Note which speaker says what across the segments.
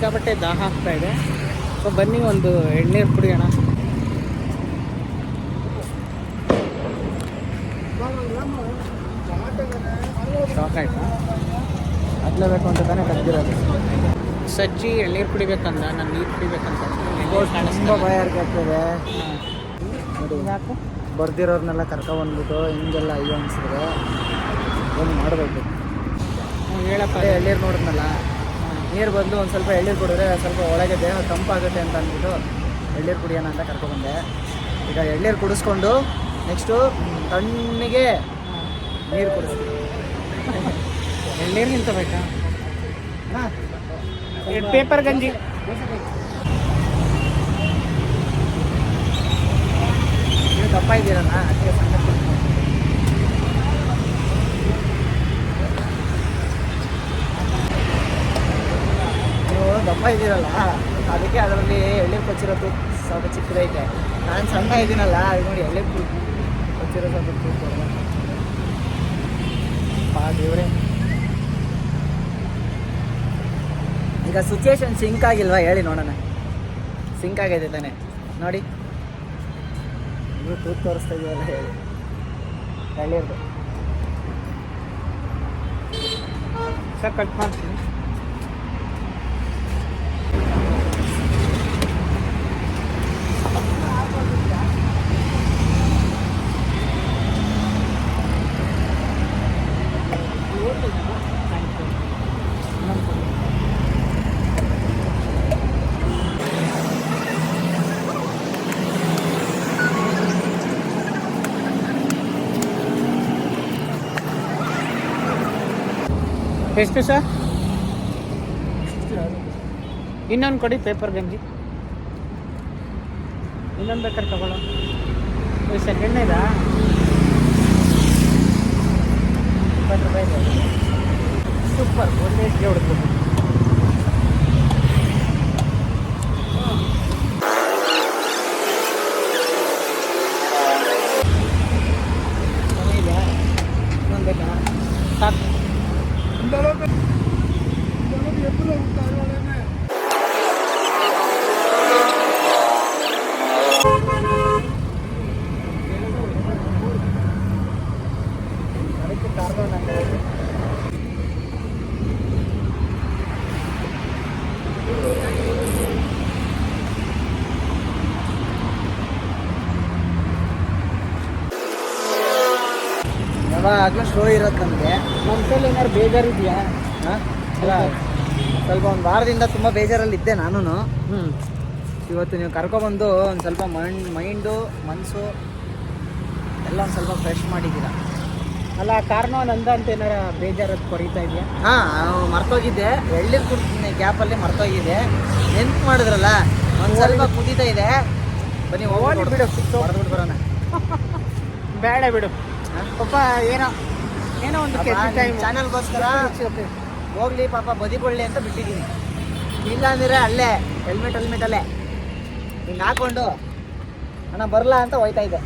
Speaker 1: ಸಿಕ್ಕಾಪಟ್ಟೆ ದಾಹ ಆಗ್ತಾ ಇದೆ. ಸೊ ಬನ್ನಿ ಒಂದು ಎಳ್ನೀರು ಕುಡಿಯೋಣ. ಶಾಕ್ ಆಯ್ತಾ? ಹತ್ಲೇಬೇಕು ಅಂತ ತಾನೇ ಕದ್ದಿರೋದು. ಸಜ್ಜಿ ಎಳ್ನೀರು ಕುಡಿಬೇಕಂದ, ನಾನು ನೀರು ಕುಡಿಬೇಕಂತ ತುಂಬ ಭಯ ಆಗ್ತದೆ. ನೋಡಿ ಯಾಕೆ ಬರ್ದಿರೋರ್ನೆಲ್ಲ ಕರ್ಕೊಬಂದ್ಬಿಟ್ಟು ಹಿಂಗೆಲ್ಲ ಅಯ್ಯೋ ಅನಿಸಿದ್ರೆ ಏನು ಮಾಡಬೇಕು ಹೇಳಪ್ಪ. ಎಳ್ನೀರು ನೋಡಿದ್ನಲ್ಲ, ನೀರು ಬದಲು ಒಂದು ಸ್ವಲ್ಪ ಎಳ್ನೀರು ಕುಡಿದ್ರೆ ಸ್ವಲ್ಪ ಒಳಗೆ ದೇಹ ತಂಪಾಗುತ್ತೆ ಅಂತ ಅಂದ್ಬಿಟ್ಟು ಎಳ್ನೀರು ಕುಡಿಯೋಣ ಅಂತ ಕರ್ಕೊಬಂದೆ. ಈಗ ಎಳ್ನೀರು ಕುಡಿಸ್ಕೊಂಡು ನೆಕ್ಸ್ಟು ತಣ್ಣಗೆ ನೀರು ಕುಡಿಸ್ತೀವಿ. ಎಳ್ನೀರು ನಿಂತಬೇಕಾ? ಹಾಂ, ಪೇಪರ್ ಗಂಜಿ. ನೀವು ದಪ್ಪ ಇದ್ದೀರಲ್ಲ ಅದಕ್ಕೆ ಸಣ್ಣ ನೀವು ದಪ್ಪ ಇದ್ದೀರಲ್ಲ ಅದಕ್ಕೆ ಅದರಲ್ಲಿ ಎಳ್ನೀರು ಕೊಚ್ಚಿರೋದು ಸ್ವಲ್ಪ ಚಿಕ್ಕದೈತೆ. ನಾನು ಸಣ್ಣ ಇದ್ದೀನಲ್ಲ ಅದು ನೋಡಿ ಎಳ್ನೀರು ಕೊಚ್ಚಿರೋ ಸ್ವಲ್ಪ ದೇವ್ರೆ. ಈಗ ಸಿಚುವೇಶನ್ ಸಿಂಕ್ ಆಗಿಲ್ವಾ ಹೇಳಿ ನೋಡೋಣ. ಸಿಂಕ್ ಆಗೈತೆ ತಾನೆ ನೋಡಿ. ನೀವು ತೂತು ತೋರಿಸ್ತಾ ಇದೀವಲ್ಲ ಹೇಳಿ. ಎಳ್ನೀರ್ದು ಸರ್ ಕಟ್ ಮಾಡ್ತೀನಿ. ಎಷ್ಟು ಸರ್? ಇನ್ನೊಂದು ಕೊಡಿ ಪೇಪರ್ ಗಂಜಿ. ಇನ್ನೊಂದು ಬೇಕಾದ್ರೆ ತಗೊಳ್ಳೋ. ಸೆಕೆಂಡ್ನೇದಾ? 20 ರೂಪಾಯಿ ಇದೆ. ಸೂಪರ್, ಒಳ್ಳೆ ಇಡ್ಲಿ ಹೊಡ್ಬೋದು. ಇನ್ನೊಂದು ಬೇಕಾ? ಸಾಕು. ಯಾವಾಗಲೂ ಶೋ ಇರೋದು ನಮಗೆ. ಮನಸ್ಸಲ್ಲಿ ಏನಾದ್ರು ಬೇಜಾರಿದೆಯಾ? ಹಾಂ, ಅಲ್ಲ ಸ್ವಲ್ಪ ಒಂದು ವಾರದಿಂದ ತುಂಬ ಬೇಜಾರಲ್ಲಿದ್ದೆ ನಾನು. ಇವತ್ತು ನೀವು ಕರ್ಕೊಬಂದು ಒಂದು ಸ್ವಲ್ಪ ಮೈಂಡು ಮನಸ್ಸು ಎಲ್ಲ ಒಂದು ಸ್ವಲ್ಪ ಫ್ರೆಶ್ ಮಾಡಿದ್ದೀರಾ. ಅಲ್ಲ ಕಾರಣ ನಂದ ಅಂತ ಏನಾರ ಬೇಜಾರದ್ದು ಕೊರೀತಾ ಇದೆಯಾ? ಹಾಂ, ಮರ್ತೋಗಿದ್ದೆ. ಎಳ್ನೀರು ಕುಡ್ತೀನಿ ಗ್ಯಾಪಲ್ಲಿ ಮರ್ತೋಗಿದೆ. ನೆನ್ಪು ಮಾಡಿದ್ರಲ್ಲ ಒಂದು ಸ್ವಲ್ಪ ಕುದೀತಾ ಇದೆ. ಬನ್ನಿ ಹೋಗಿ ಬಿಡು, ಹೊಡೆದ್ಬಿಟ್ಟು ಬರೋಣ. ಬೇಡ ಬಿಡು ಪಾಪ, ಏನೋ ಒಂದು ಚಾನಲ್ಗೋಸ್ಕರ ಹೋಗ್ಲಿ ಪಾಪ ಬದಿಕೊಳ್ಳಿ ಅಂತ ಬಿಟ್ಟಿದ್ದೀನಿ. ಇಲ್ಲ ಅಂದರೆ ಅಲ್ಲೇ ಹೆಲ್ಮೆಟಲ್ಲೇ ಹಿಂಗೆ ಹಾಕೊಂಡು ಅಣ್ಣ ಬರಲ್ಲ ಅಂತ ಹೋಯ್ತಾ ಇದೆ.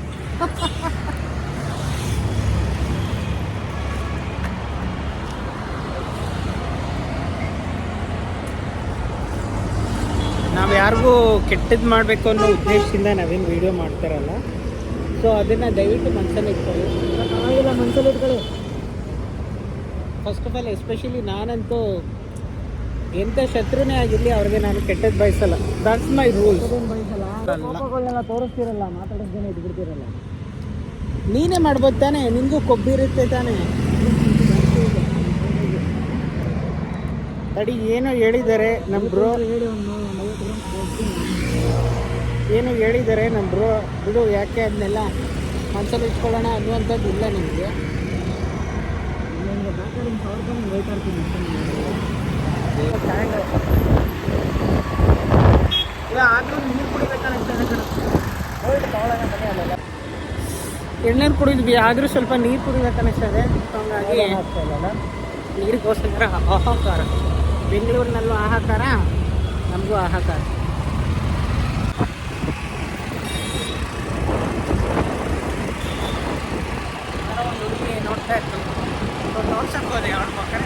Speaker 1: ನಾವು ಯಾರಿಗೂ ಕೆಟ್ಟದ್ದು ಮಾಡಬೇಕು ಅನ್ನೋ ಉದ್ದೇಶದಿಂದ ನಾವೇನು ವಿಡಿಯೋ ಮಾಡ್ತಾರಲ್ಲ, ಸೊ ಅದನ್ನು ದಯವಿಟ್ಟು ಮನಸ್ಸಲ್ಲಿ ಇಟ್ಕೊಳ್ಳಿ. ನಾವೆಲ್ಲ ಮನಸ್ಸಲ್ಲಿ ಇಟ್ಕೊಳ್ಳಿ. ಫಸ್ಟ್ ಆಫ್ ಆಲ್ ಎಸ್ಪೆಷಲಿ ನಾನಂತೂ ಎಂಥ ಶತ್ರುನೇ ಆಗಿರಲಿ ಅವ್ರಿಗೆ ನಾನು ಕೆಟ್ಟದ್ದು ಬಯಸಲ್ಲ. That's my rules. ಬಯಸಲ್ಲ, ತೋರಿಸ್ತಿರಲ್ಲ, ಮಾತಾಡೋದು ಜನ ಇಟ್ಬಿಡ್ತಿರಲ್ಲ. ನೀನೇ ಮಾಡ್ಬೋದು ತಾನೆ, ನಿನಗೂ ಕೊಬ್ಬಿರುತ್ತೆ ತಾನೆ. ತಡಿ, ಏನೋ ಹೇಳಿದ್ದಾರೆ ನಮ್ಮ ಬ್ರೋ, ಏನೋ ಹೇಳಿದ್ದಾರೆ ನಮ್ಮ ಬ್ರೋ. ಬಿಡು, ಯಾಕೆ ಅದನ್ನೆಲ್ಲ ಮನಸ್ಸಲ್ಲಿ ಇಟ್ಕೊಳ್ಳೋಣ ಅನ್ನುವಂಥದ್ದು ಇಲ್ಲ ನಿಮಗೆ. ಎಳ್ನೀರು ಕುಡಿದ್ವಿ, ಆದರೂ ಸ್ವಲ್ಪ ನೀರು ಕುಡಿಬೇಕನ್ನಿಸ್ತದೆ. ಹಾಗಾಗಿ ನೀರಿಗೋಸ್ಕರ ಹಾಹಾಕಾರ. ಬೆಂಗಳೂರಿನಲ್ಲೂ ಹಾಹಾಕಾರ, ನಮಗೂ ಹಾಹಾಕಾರ. ಒಂದು ಹುಡುಗಿ ನೋಡ್ತಾ ಇತ್ತು, ನೋಡ್ಸಕ್ಕೆ ಹೋದೆ. ಅವಳ ಮಕ್ಕಳ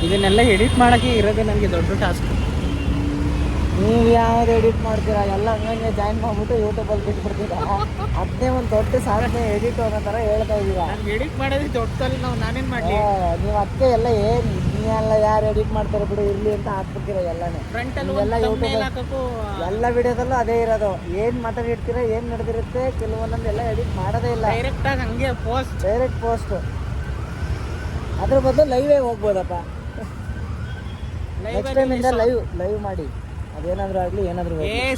Speaker 2: ಇದನ್ನೆಲ್ಲ ಎಡಿಟ್ ಮಾಡೋಕ್ಕೆ ಇರೋದೇ ನನಗೆ ದೊಡ್ಡ ಟಾಸ್ಕ್.
Speaker 1: ನೀವು ಯಾವ್ದು ಎಡಿಟ್ ಮಾಡ್ತೀರಾ ಎಲ್ಲ ಹಂಗಂಗೆ ಜಾಯಿನ್ ಮಾಡ್ಬಿಟ್ಟು ಯೂಟ್ಯೂಬಲ್ಲಿ ಬಿಟ್ಬಿಡ್ತೀರಾ. ಅದನ್ನೇ ಒಂದು ದೊಡ್ಡ ಸಾಧನೆ ಎಡಿಟ್ ಅನ್ನೋ ಥರ ಹೇಳ್ತಾ ಇದ್ದೀರಾ.
Speaker 2: ನಾನು ಎಡಿಟ್ ಮಾಡೋದು ದೊಡ್ಡದಲ್ಲಿ ನಾನೇನು ಮಾಡಲಿ.
Speaker 1: ನೀವು ಅದಕ್ಕೆ ಎಲ್ಲ ಏನು ನೀವೆಲ್ಲ ಯಾರು ಎಡಿಟ್ ಮಾಡ್ತಾರೆ ಬಿಡು ಇರಲಿ ಅಂತ ಹಾಕ್ಬಿಡ್ತೀರ ಎಲ್ಲನೇ.
Speaker 2: ಫ್ರಂಟಲ್ಲಿ
Speaker 1: ಎಲ್ಲ ಯೂಟ್ಯೂಬ್
Speaker 2: ಹಾಕೋಕ್ಕೂ
Speaker 1: ಎಲ್ಲ ವಿಡಿಯೋದಲ್ಲೂ ಅದೇ ಇರೋದು. ಏನು ಮಾತಾಡಿರ್ತೀರ ಏನು ನಡೆದಿರುತ್ತೆ ಕೆಲವೊಂದೊಂದು ಎಲ್ಲ ಎಡಿಟ್ ಮಾಡೋದೇ ಇಲ್ಲ.
Speaker 2: ಡೈರೆಕ್ಟಾಗಿ ಹಂಗೆ
Speaker 1: ಡೈರೆಕ್ಟ್ ಪೋಸ್ಟು. ಅದ್ರ ಬದಲು ಲೈವೇ ಹೋಗ್ಬೋದಪ್ಪ. ನೆಕ್ಸ್ಟ್ ಟೈಮಿಂದ ಲೈವ್ ಮಾಡಿ. ಅದೇನಾದರೂ ಆಗಲಿ ಏನಾದರೂ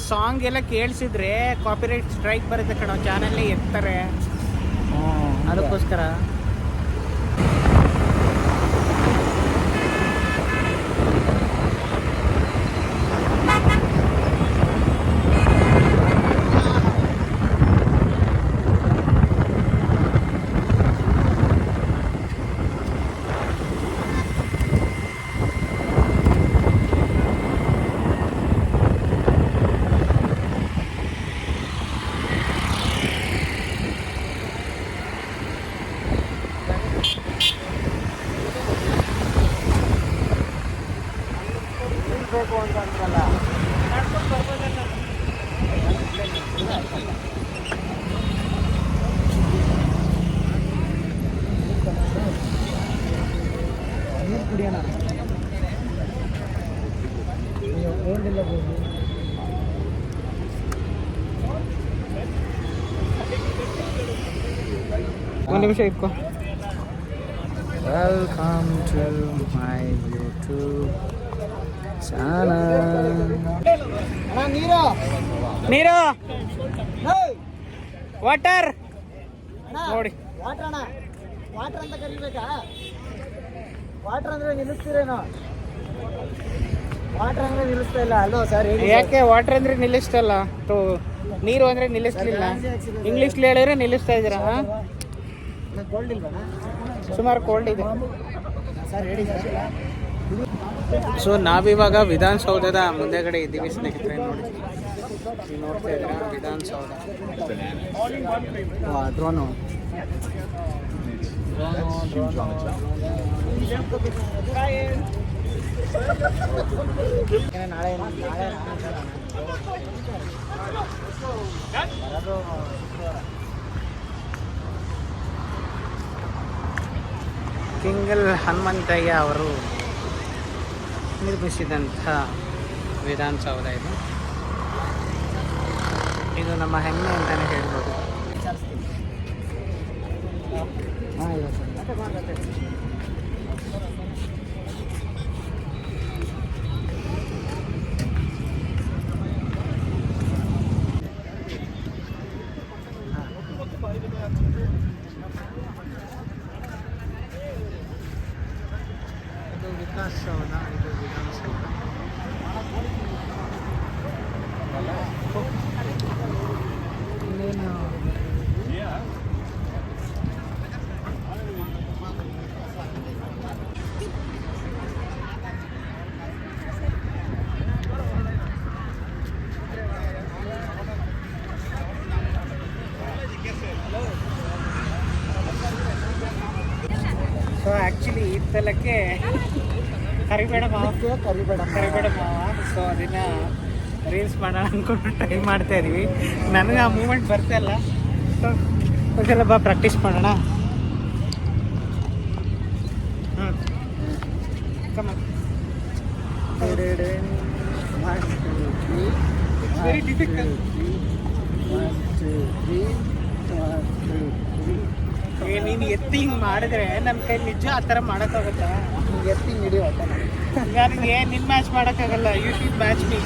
Speaker 2: ಸಾಂಗ್ ಎಲ್ಲ ಕೇಳಿಸಿದ್ರೆ ಕಾಪಿರೈಟ್ ಸ್ಟ್ರೈಕ್ ಬರುತ್ತೆ ಕಣೋ, ಚಾನಲ್ಲೇ ಎತ್ತಾರೆ. ಅದಕ್ಕೋಸ್ಕರ
Speaker 1: ಬೇಕು ಅಂತ ಅಂದ್ರಲ್ಲ. ನೀರು ಕುಡಿಯೋಣ. ಹೋಗಿಲ್ಲ
Speaker 2: ಒಂದು ನಿಮಿಷ ಇಟ್ಕೋ.
Speaker 1: Welcome to my YouTube channel.
Speaker 2: ನೀರು ವಾಟರ್ ನೋಡಿ.
Speaker 1: ವಾಟರ್ ಅಣ್ಣ, ವಾಟರ್ ಅಂತ ಕರಿಬೇಕಾ? ವಾಟರ್ ಅಂದ್ರೆ ನಿಲ್ಲಿಸ್ತೀರೇನೋ? ವಾಟರ್ ಅಂದ್ರೆ ನಿಲ್ಲಿಸ್ತಾ ಇಲ್ಲ. ಅಲ್ಲೋ ಸರ್,
Speaker 2: ಯಾಕೆ ವಾಟರ್ ಅಂದ್ರೆ ನಿಲ್ಲಿಸ್ತಲ್ಲ, ನೀರು ಅಂದ್ರೆ ನಿಲ್ಲಿಸ್ಲಿಲ್ಲ. ಇಂಗ್ಲೀಷ್ಲಿ ಹೇಳಿದ್ರೆ ನಿಲ್ಲಿಸ್ತಾ ಇದ್ದೀರಾ?
Speaker 1: ಕೋಲ್ಡ್ ಇಲ್ವಾ?
Speaker 2: ಸುಮಾರು ಕೋಲ್ಡ್ ಇದೆ
Speaker 1: ಸರ್, ಹೇಳಿ ಸರ್.
Speaker 2: ಸೊ ನಾವಿವಾಗ ವಿಧಾನಸೌಧದ ಮುಂದೆಗಡೆ ಇದ್ದೀವಿ ಸ್ನೇಹಿತರೆ. ನೋಡಿ, ನೀವು ನೋಡ್ತಾ ಇದ್ದೀರಾ ವಿಧಾನಸೌಧ.
Speaker 1: ಡ್ರೋನು ನಾಳೆ
Speaker 2: ಕಿಂಗಲ್ ಹನುಮಂತಯ್ಯ ಅವರು ನಿರ್ಮಿಸಿದಂಥ ವಿಧಾನಸೌಧ ಇದು. ಇದು ನಮ್ಮ ಹೆಮ್ಮೆ ಅಂತಲೇ ಹೇಳ್ಬೋದು. ಇದು ವಿಕಾಸಸೌಧ, ಇದು ವಿಧಾನಸೌಧ. ಇನ್ನೇನು ಸೊ ಆ್ಯಕ್ಚುಲಿ ಈ ತಲಕ್ಕೆ ಕರಿಬೇಡ ಮಾವ. ಸೊ ಅದನ್ನು ರೀಲ್ಸ್ ಮಾಡೋಣ ಅಂದ್ಕೊಂಡು ಟ್ರೈ ಮಾಡ್ತಾ ಇದೀವಿ. ನನಗೆ ಆ ಮೂಮೆಂಟ್ ಬರ್ತಾ ಇಲ್ಲ. ಸೊ ಒಂದ್ಸಲ ಬಾ ಪ್ರಾಕ್ಟೀಸ್ ಮಾಡೋಣ. Very difficult. ನೀನು ಎತ್ತಿ ಹಿಂಗೆ ಮಾಡಿದ್ರೆ ನನ್ನ ಕೈ ನಿಜ ಆ ಥರ ಮಾಡೋಕ್ಕಾಗುತ್ತಾ?
Speaker 1: ಎತ್ತಿ ಹಿಡಿಯೋ
Speaker 2: ನನಗೆ ನಿನ್ನ ಮ್ಯಾಚ್ ಮಾಡೋಕ್ಕಾಗಲ್ಲ. You should match me.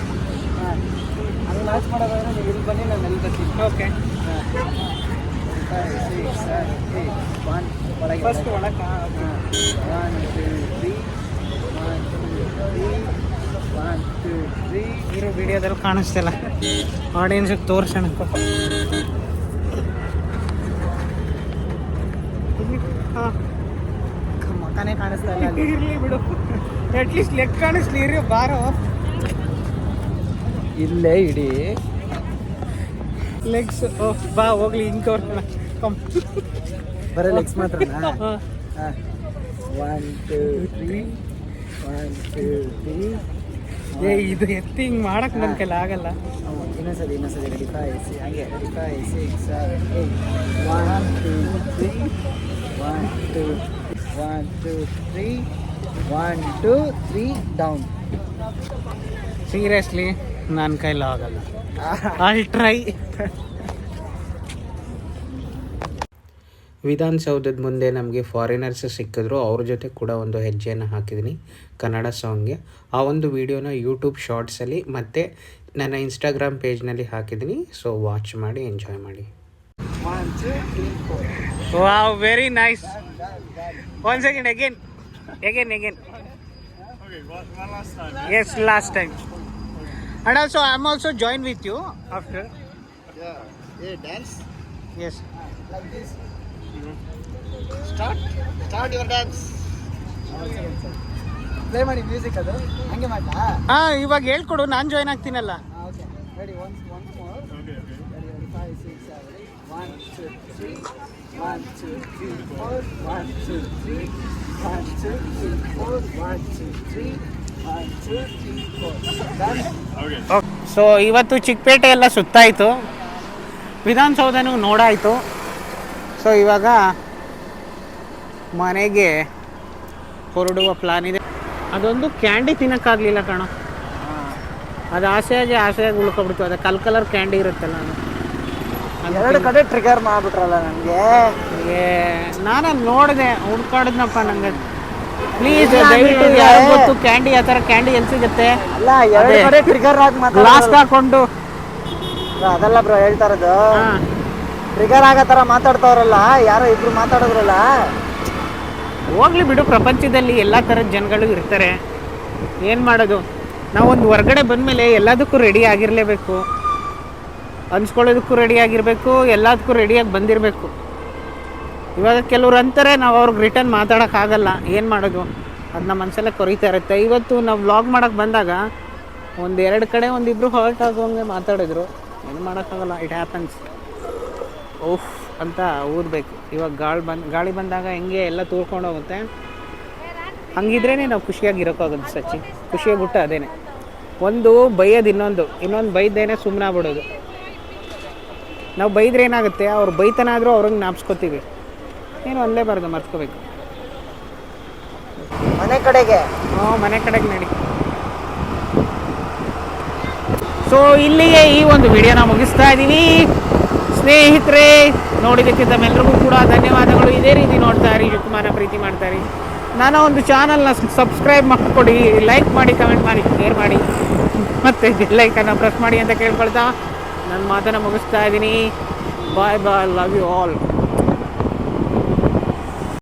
Speaker 1: ಹಂಗೆ ಮ್ಯಾಚ್ ಮಾಡೋದಾದ್ರೆ ನೀವು ಇಲ್ಲಿ ಬನ್ನಿ, ನಾನು ಎಲ್ಲಿ ಬರ್ತೀನಿ.
Speaker 2: ಓಕೆ, ಫಸ್ಟ್ ಒಳಕ್ಕೆ.
Speaker 1: 1 2 3 1 2 3.
Speaker 2: ಇರೋ ವಿಡಿಯೋದಲ್ಲಿ ಕಾಣಿಸ್ತಿಲ್ಲ, ಆಡಿಯನ್ಸಿಗೆ ತೋರಿಸೋಣ. ಹಾಂ,
Speaker 1: ಮಕ್ಕನೇ ಕಾಣಿಸ್ತಾ ಇಲ್ಲ.
Speaker 2: ಇರಲಿ ಬಿಡು, ಅಟ್ಲೀಸ್ಟ್ ಲೆಗ್ ಕಾಣಿಸ್ಲಿ. ಇರಿ ಬಾರೋ,
Speaker 1: ಇಲ್ಲೇ ಇಡಿ
Speaker 2: ಲೆಗ್ಸ್. ಬಾ ಹೋಗ್ಲಿ, ಹಿಂಗೆ ತೋರ್ಸೋಣ. ಕಮ್
Speaker 1: ಬರೀ ಲೆಗ್ಸ್ ಮಾತ್ರನಾ? 1 2 3 1 2 3.
Speaker 2: ಇದು ಎತ್ತಿ ಹಿಂಗೆ ಮಾಡಕ್ಕೆ ನನ್ನ ಕೈಲಿ ಆಗಲ್ಲ.
Speaker 1: ಇನ್ನೊಂದ್ಸರಿ ರೆಡಿ 5 ಹಂಗೆ ರೆಡಿ 5 6 7 8 1 2 3 1 2 1 2 3 1 2 3 ಡೌನ್.
Speaker 2: ಸೀರಿಯಸ್ಲಿ ನನ್ನ ಕೈಲಿ ಆಗಲ್ಲ. I try. ವಿಧಾನಸೌಧದ ಮುಂದೆ ನಮಗೆ ಫಾರಿನರ್ಸ್ ಸಿಕ್ಕಿದ್ರು, ಅವ್ರ ಜೊತೆ ಕೂಡ ಒಂದು ಹೆಜ್ಜೆಯನ್ನು ಹಾಕಿದ್ದೀನಿ ಕನ್ನಡ ಸಾಂಗ್ಗೆ. ಆ ಒಂದು ವಿಡಿಯೋನ ಯೂಟ್ಯೂಬ್ ಶಾರ್ಟ್ಸಲ್ಲಿ ಮತ್ತು ನನ್ನ ಇನ್ಸ್ಟಾಗ್ರಾಮ್ ಪೇಜ್ನಲ್ಲಿ ಹಾಕಿದ್ದೀನಿ. ಸೊ ವಾಚ್ ಮಾಡಿ ಎಂಜಾಯ್ ಮಾಡಿ.
Speaker 1: 1 2 3 4.
Speaker 2: Wow, very nice. 1 second, again. Okay, one last time. Yes, last time. And also, I'm also join with you after.
Speaker 1: Yeah, dance.
Speaker 2: Yes.
Speaker 1: Like this. Start your dance. Play ಮಾಡಿ music, ಅದು ಹಂಗೆ ಮಾಡ್ಲಾ?
Speaker 2: ಇವಾಗ ಹೇಳ್ಕೊಡು, ನಾನು join ಆಗ್ತೀನಲ್ಲ.
Speaker 1: Okay ready. once more. Okay. Ready 5 6 7 8 1 2 3 1 2 3 4 1 2 3 1 2 3 4 1 2 3 1 2 3 4. Done.
Speaker 2: Okay. So ಇವತ್ತು ಚಿಕ್ಕಪೇಟೆ ಎಲ್ಲ ಸುತ್ತಾಯಿತು, ವಿಧಾನಸೌಧನೂ ನೋಡಾಯಿತು. ಸೊ ಇವಾಗ ಮನೆಗೆ ಹೊರಡುವ ಪ್ಲಾನ್ ಇದೆ. ಅದೊಂದು ಕ್ಯಾಂಡಿ ತಿನ್ನೋಕ್ಕಾಗಲಿಲ್ಲ ಕಣೋ, ಅದು ಆಸೆಯಾಗಿ ಉಳ್ಕೊಬಿಡ್ತು. ಅದು ಕಲರ್ ಕ್ಯಾಂಡಿ ಇರುತ್ತಲ್ಲ, ಅದು
Speaker 1: 2 ಕಡೆ ಟ್ರಿಗರ್ ಮಾಡಿಬಿಟ್ರಲ್ಲ ನನಗೆ.
Speaker 2: ನಾನು ನೋಡಿದೆ, ಹುಡ್ಕಾಡಿದ್ನಪ್ಪ ನಂಗೆ. ಪ್ಲೀಸ್ ದಯವಿಟ್ಟು ಯಾರು ಗೊತ್ತು ಕ್ಯಾಂಡಿ, ಆ ಥರ ಕ್ಯಾಂಡಿ ಎಲ್ಲಿ ಸಿಗುತ್ತೆ?
Speaker 1: ಅಲ್ಲ, 2 ಕಡೆ ಟ್ರಿಗರ್ ಆಗಿ
Speaker 2: ಲಾಸ್ಟ್ ಹಾಕೊಂಡು
Speaker 1: ಅದಲ್ಲ ಬ್ರೋ ಹೇಳ್ತಾ ಇರೋದು. ಟ್ರಿಗರ್ ಆಗೋ ಥರ ಮಾತಾಡ್ತಾವ್ರಲ್ಲ, ಯಾರೋ ಇಬ್ರು ಮಾತಾಡಿದ್ರಲ್ಲ.
Speaker 2: ಹೋಗ್ಲಿ ಬಿಡು, ಪ್ರಪಂಚದಲ್ಲಿ ಎಲ್ಲ ಥರದ ಜನಗಳು ಇರ್ತಾರೆ, ಏನು ಮಾಡೋದು. ನಾವೊಂದು ಹೊರಗಡೆ ಬಂದಮೇಲೆ ಎಲ್ಲದಕ್ಕೂ ರೆಡಿ ಆಗಿರಲೇಬೇಕು, ಅನ್ಸ್ಕೊಳ್ಳೋದಕ್ಕೂ ರೆಡಿ ಆಗಿರಬೇಕು, ಎಲ್ಲದಕ್ಕೂ ರೆಡಿಯಾಗಿ ಬಂದಿರಬೇಕು. ಇವಾಗ ಕೆಲವ್ರು ಅಂತಾರೆ ನಾವು ಅವ್ರಿಗೆ ರಿಟರ್ನ್ ಮಾತಾಡೋಕ್ಕಾಗಲ್ಲ, ಏನು ಮಾಡೋದು, ಅದು ನಮ್ಮ ಮನಸ್ಸಲ್ಲೇ ಕೊರೀತಾ ಇರುತ್ತೆ. ಇವತ್ತು ನಾವು ವ್ಲಾಗ್ ಮಾಡೋಕ್ಕೆ ಬಂದಾಗ 1-2 ಕಡೆ ಒಂದಿಬ್ಬರು ಹರ್ಟ್ ಆಗೋಂಗೆ ಮಾತಾಡಿದ್ರು, ಏನು ಮಾಡೋಕ್ಕಾಗಲ್ಲ, ಇಟ್ ಹ್ಯಾಪನ್ಸ್. ಓಫ್ ಅಂತ ಊದಬೇಕು. ಇವಾಗ ಗಾಳಿ ಬಂದಾಗ ಹೆಂಗೆ ಎಲ್ಲ ತೂರ್ಕೊಂಡು ಹೋಗುತ್ತೆ, ಹಂಗಿದ್ರೇ ನಾವು ಖುಷಿಯಾಗಿರೋಕ್ಕಾಗೋದು ಸಚ್ಚಿ. ಖುಷಿಯಾಗಿಬಿಟ್ಟು ಅದೇನೆ, ಒಂದು ಬೈಯೋದು, ಇನ್ನೊಂದು ಬೈದೇನೆ ಸುಮ್ಮನೆ ಆಗ್ಬಿಡೋದು. ನಾವು ಬೈದ್ರೆ ಏನಾಗುತ್ತೆ, ಅವ್ರು ಬೈತನಾದರೂ ಅವ್ರಿಗೆ ಜ್ಞಾಪಿಸ್ಕೋತೀವಿ, ಏನು ಅಲ್ಲೇಬಾರ್ದು, ಮರ್ತ್ಕೋಬೇಕು.
Speaker 1: ಮನೆ ಕಡೆಗೆ
Speaker 2: ನಡಿ. ಸೊ ಇಲ್ಲಿಗೆ ಈ ಒಂದು ವಿಡಿಯೋನ ಮುಗಿಸ್ತಾ ಇದ್ದೀವಿ ಸ್ನೇಹಿತರೆ. ನೋಡಿದ್ದಕ್ಕೆ ತಮ್ಮೆಲ್ಲರಿಗೂ ಕೂಡ ಧನ್ಯವಾದಗಳು. ಇದೇ ರೀತಿ ನೋಡ್ತಾ ಇರಿ, ಶಿವಕುಮಾರನ ಪ್ರೀತಿ ಮಾಡ್ತಾ ಇರಿ. ನನ್ನ ಒಂದು ಚಾನಲ್ನ ಸಬ್ಸ್ಕ್ರೈಬ್ ಮಾಡಿಕೊಡಿ, ಲೈಕ್ ಮಾಡಿ, ಕಮೆಂಟ್ ಮಾಡಿ, ಶೇರ್ ಮಾಡಿ, ಮತ್ತು ಬೆಲ್ಲೈಕನ್ನ ಪ್ರೆಸ್ ಮಾಡಿ ಅಂತ ಕೇಳ್ಕೊಳ್ತಾ ನನ್ನ ಮಾತನ್ನು ಮುಗಿಸ್ತಾ ಇದ್ದೀನಿ. ಬಾಯ್ ಬಾಯ್, ಲವ್ ಯು ಆಲ್.